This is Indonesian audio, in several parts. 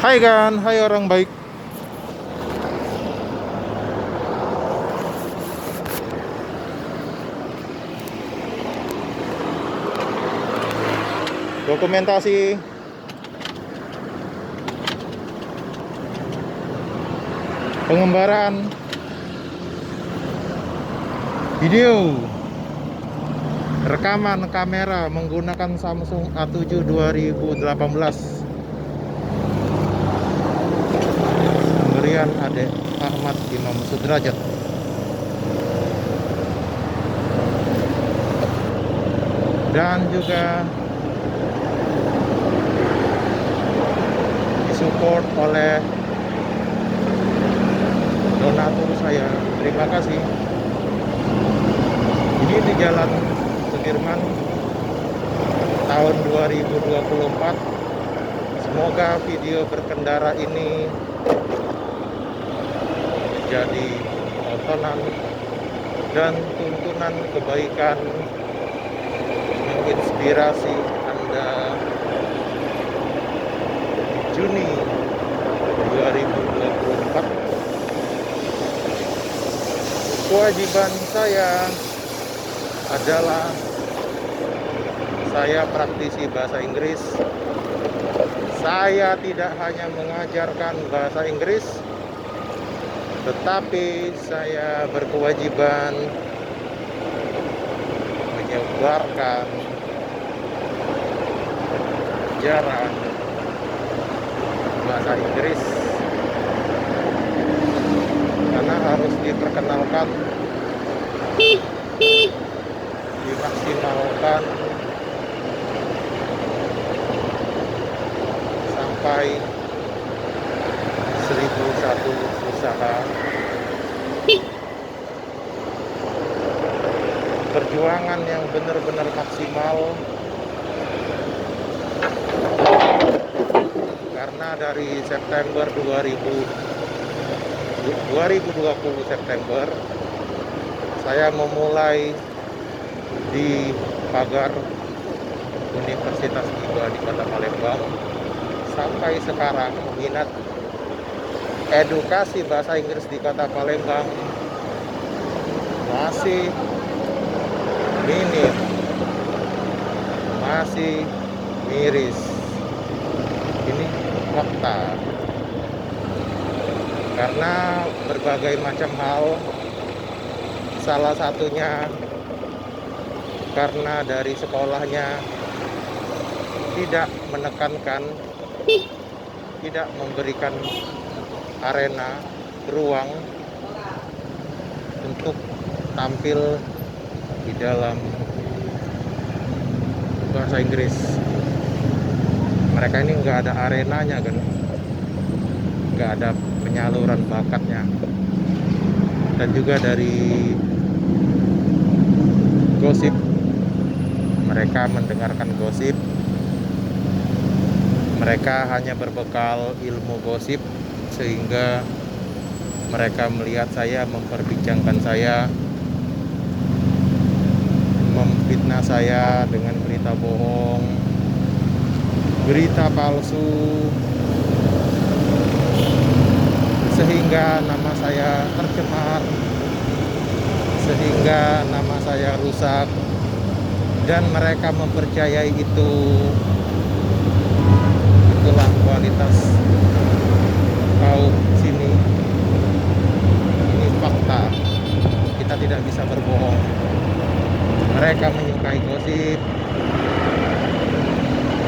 Hai kan, hai orang baik. Dokumentasi pengembaraan video rekaman kamera menggunakan Samsung A7 2018 pemberian Ade Ahmad Imam Sudrajat. Dan juga disupport oleh donatur saya. Terima kasih. Ini di Jalan Sudirman tahun 2024. Semoga video berkendara ini menjadi tontonan dan tuntunan kebaikan, menginspirasi Anda Juni 2024. Kewajiban saya adalah saya praktisi bahasa Inggris. Saya tidak hanya mengajarkan bahasa Inggris, tetapi saya berkewajiban menyebarkan ajaran bahasa Inggris, karena harus diperkenalkan, dimaksimalkan sampai 1001 usaha. Perjuangan yang benar-benar maksimal, karena dari September 2020 September saya memulai di pagar Universitas IBA di Kota Palembang. Sampai sekarang minat edukasi bahasa Inggris di Kota Palembang masih minim, masih miris. Ini fakta. Karena berbagai macam hal, salah satunya karena dari sekolahnya tidak menekankan, tidak memberikan arena, ruang untuk tampil di dalam bahasa Inggris. Mereka ini nggak ada arenanya kan, nggak ada penyaluran bakatnya. Dan juga dari gosip, mereka mendengarkan gosip, mereka hanya berbekal ilmu gosip, sehingga mereka melihat saya, memperbincangkan saya, memfitnah saya dengan berita bohong, berita palsu, sehingga nama saya tercemar, sehingga nama saya rusak, dan mereka mempercayai itu. Itulah kualitas kaum sini. Ini fakta, kita tidak bisa berbohong. Mereka menyukai gosip,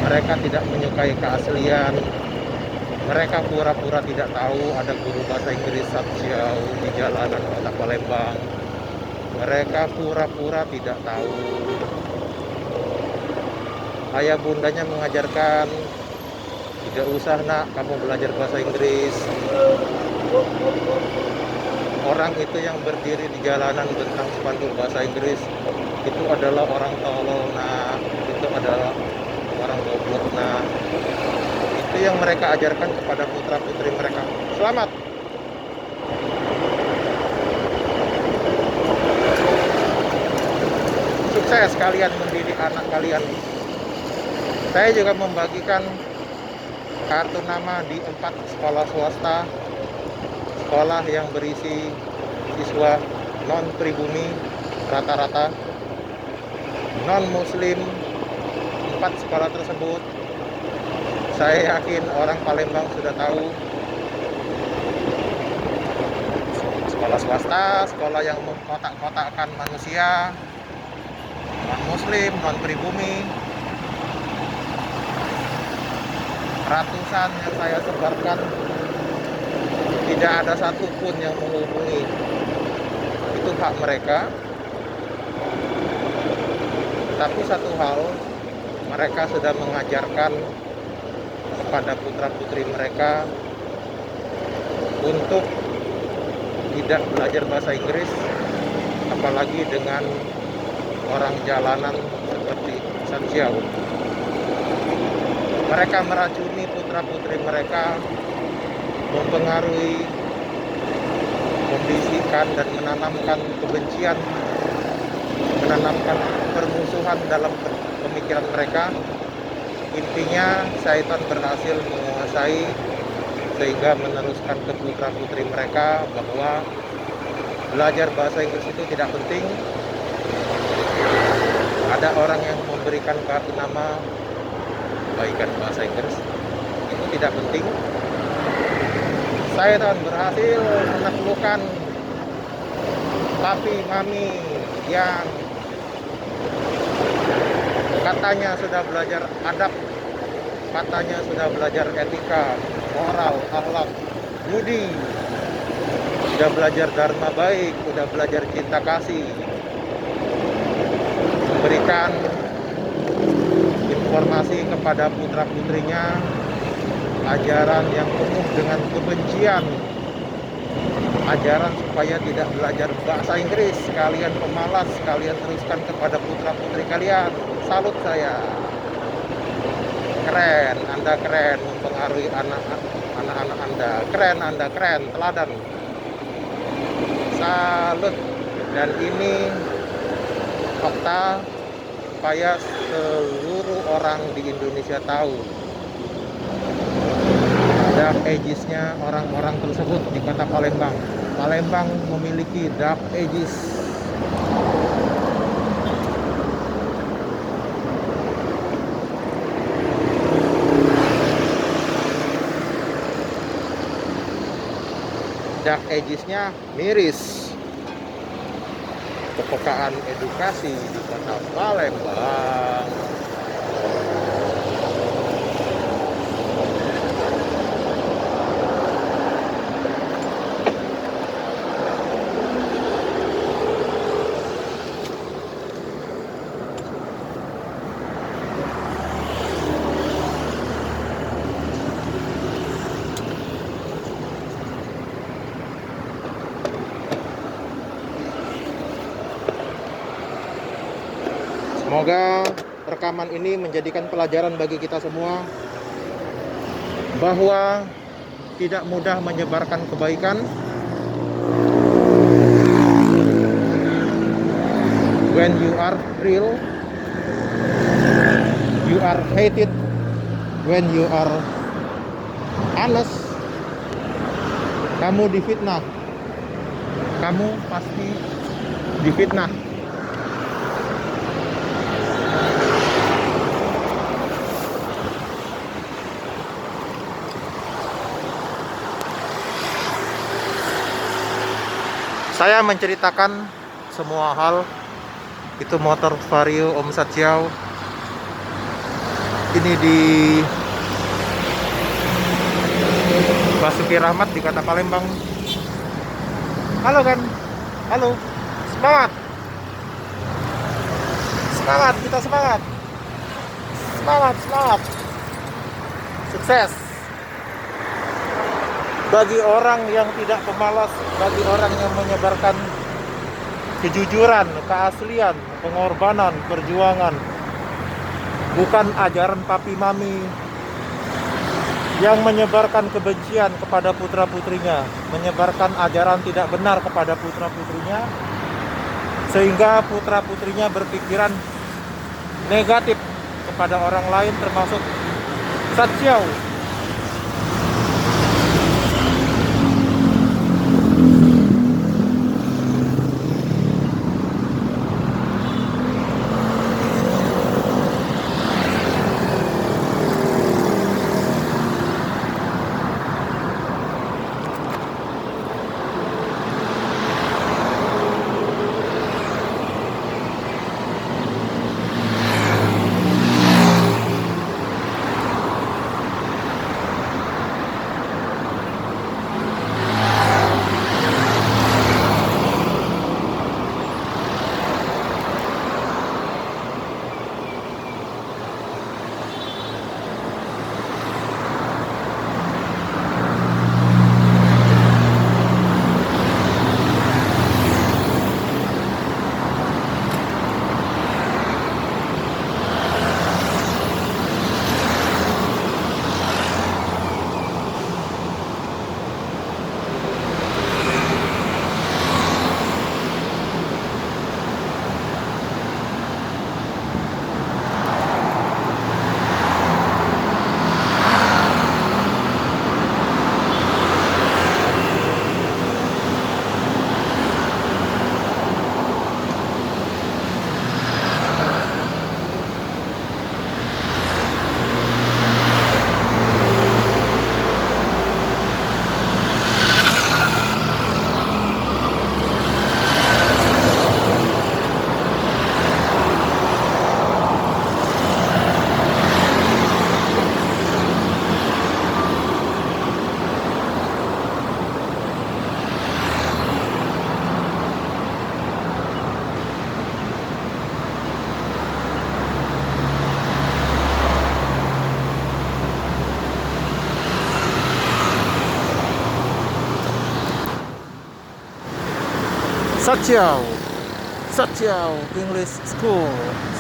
mereka tidak menyukai keaslian. Mereka pura-pura tidak tahu ada guru bahasa Inggris Sabsiau di jalanan Kota Palembang. Mereka pura-pura tidak tahu. Ayah bundanya mengajarkan, tidak usah nak kamu belajar bahasa Inggris. Orang itu yang berdiri di jalanan tentang spanduk bahasa Inggris itu adalah orang tolol nak, itu adalah orang goblok nak. Itu yang mereka ajarkan kepada putra-putri mereka. Selamat. Sukses kalian mendidik anak kalian. Saya juga membagikan kartu nama di 4 sekolah swasta, sekolah yang berisi siswa non pribumi rata-rata non muslim. 4 sekolah tersebut saya yakin orang Palembang sudah tahu. Sekolah swasta, sekolah yang mengkotak-kotakkan manusia non muslim, non pribumi. Ratusan yang saya sebarkan, tidak ada satupun yang menghubungi. Itu hak mereka. Tapi satu hal, mereka sudah mengajarkan kepada putra-putri mereka untuk tidak belajar bahasa Inggris, apalagi dengan orang jalanan seperti Sanjiao. Mereka meracuni putra-putri mereka, mempengaruhi, membisikkan dan menanamkan kebencian, menanamkan permusuhan dalam pemikiran mereka. Intinya syaitan berhasil menguasai sehingga meneruskan ke putra-putri mereka bahwa belajar bahasa Inggris itu tidak penting. Ada orang yang memberikan kartu nama kebaikan bahasa Inggris, itu tidak penting. Syaitan berhasil menaklukkan papi mami yang katanya sudah belajar adab, katanya sudah belajar etika, moral, akhlak, budi, sudah belajar dharma baik, sudah belajar cinta kasih, memberikan informasi kepada putra-putrinya ajaran yang penuh dengan kebencian, ajaran supaya tidak belajar bahasa Inggris. Kalian pemalas, kalian teruskan kepada putra-putri kalian. Salut saya. Keren, Anda keren mempengaruhi anak-anak Anda. Keren, Anda keren, teladan. Salut. Dan ini fakta supaya seluruh orang di Indonesia tahu dark ages-nya orang-orang tersebut di kota Palembang. Palembang memiliki dark ages. Dark ages-nya miris. Kepekaan edukasi di kota Palembang. Semoga rekaman ini menjadikan pelajaran bagi kita semua bahwa tidak mudah menyebarkan kebaikan. When you are real, you are hated. When you are honest, kamu difitnah. Kamu pasti difitnah. Saya menceritakan semua hal. Itu motor Vario Om Satjiao. Ini di Basuki Rahmat di kota Palembang. Halo kan? Halo. Semangat. Semangat, kita semangat. Semangat, semangat. Sukses. Bagi orang yang tidak pemalas, bagi orang yang menyebarkan kejujuran, keaslian, pengorbanan, perjuangan, bukan ajaran papi mami yang menyebarkan kebencian kepada putra-putrinya, menyebarkan ajaran tidak benar kepada putra-putrinya, sehingga putra-putrinya berpikiran negatif kepada orang lain, termasuk Satjiao. Satyao, Satyao English School.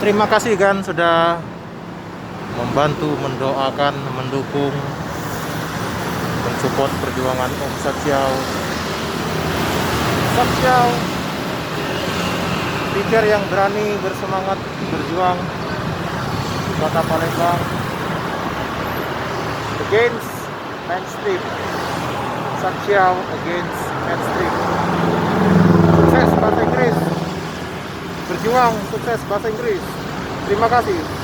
Terima kasih kan sudah membantu, mendoakan, mendukung, mensupport perjuangan Om Saksiau. Saksiau, speaker yang berani, bersemangat, berjuang di Kota Palembang against mainstream. Saksiau against mainstream. Sukses bahasa Inggris. Berjuang, sukses bahasa Inggris. Terima kasih.